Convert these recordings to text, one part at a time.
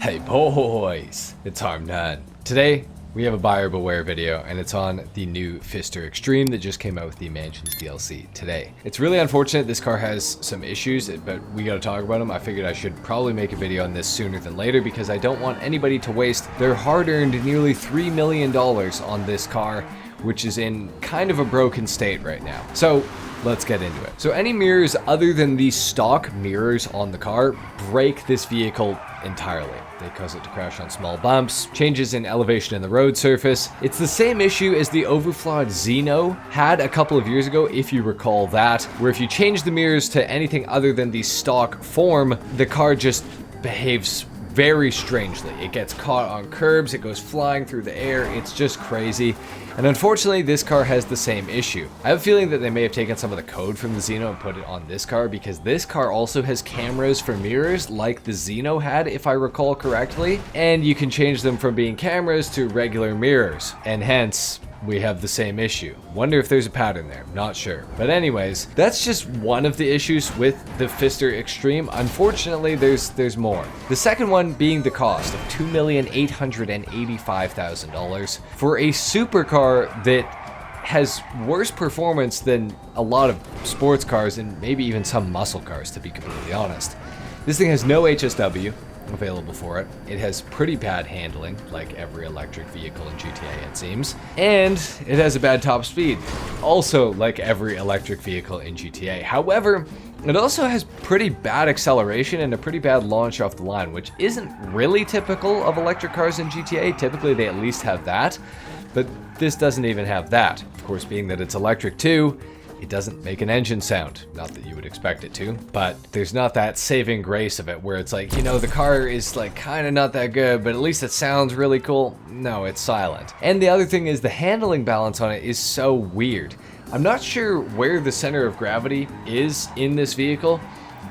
Hey boys, it's HarmNone. Today, we have a buyer beware video, and it's on the new Pfister Xtreme that just came out with the Mansions DLC today. It's really unfortunate this car has some issues, but we gotta talk about them. I figured I should probably make a video on this sooner than later because I don't want anybody to waste their hard-earned nearly $3 million on this car, which is in kind of a broken state right now. So, let's get into it. So any mirrors other than the stock mirrors on the car break this vehicle entirely. They cause it to crash on small bumps, changes in elevation in the road surface. It's the same issue as the overflawed Xeno had a couple of years ago, if you recall that, where if you change the mirrors to anything other than the stock form, the car just behaves very strangely. It gets caught on curbs, it goes flying through the air, it's just crazy. And unfortunately, this car has the same issue. I have a feeling that they may have taken some of the code from the Xeno and put it on this car because this car also has cameras for mirrors like the Xeno had, if I recall correctly. And you can change them from being cameras to regular mirrors. And hence, we have the same issue. Wonder if there's a pattern there, not sure. But anyways, that's just one of the issues with the Pfister Xtreme. Unfortunately, there's more. The second one being the cost of $2,885,000 for a supercar that has worse performance than a lot of sports cars and maybe even some muscle cars, to be completely honest. This thing has no HSW available for it. It has pretty bad handling, like every electric vehicle in GTA it seems, and it has a bad top speed, also like every electric vehicle in GTA. However, it also has pretty bad acceleration and a pretty bad launch off the line, which isn't really typical of electric cars in GTA. Typically they at least have that, but this doesn't even have that. Of course, being that it's electric too, it doesn't make an engine sound. Not that you would expect it to, but there's not that saving grace of it where it's like, you know, the car is like kind of not that good, but at least it sounds really cool. No, it's silent. And the other thing is the handling balance on it is so weird. I'm not sure where the center of gravity is in this vehicle,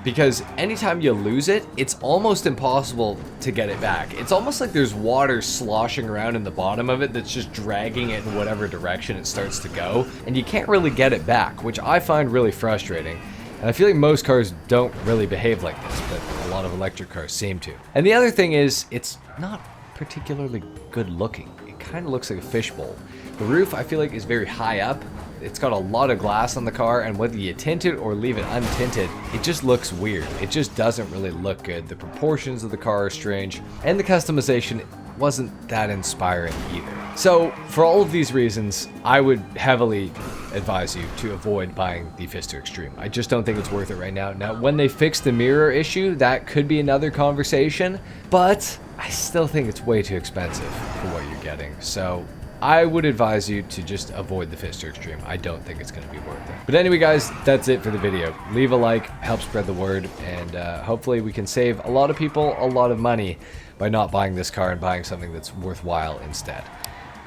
because anytime you lose it, it's almost impossible to get it back. It's almost like there's water sloshing around in the bottom of it that's just dragging it in whatever direction it starts to go, and you can't really get it back, which I find really frustrating. And I feel like most cars don't really behave like this, but a lot of electric cars seem to. And the other thing is, it's not particularly good looking. It kind of looks like a fishbowl. The roof, I feel like, is very high up. It's got a lot of glass on the car, and whether you tint it or leave it untinted, it just looks weird. It just doesn't really look good. The proportions of the car are strange, and the customization wasn't that inspiring either. So, for all of these reasons, I would heavily advise you to avoid buying the Pfister Xtreme. I just don't think it's worth it right now. Now, when they fix the mirror issue, that could be another conversation, but I still think it's way too expensive for what you're getting. So, I would advise you to just avoid the Pfister Xtreme. I don't think it's going to be worth it. But anyway, guys, that's it for the video. Leave a like, help spread the word, and hopefully we can save a lot of people a lot of money by not buying this car and buying something that's worthwhile instead.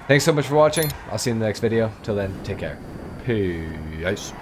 Thanks so much for watching. I'll see you in the next video. Till then, take care. Peace.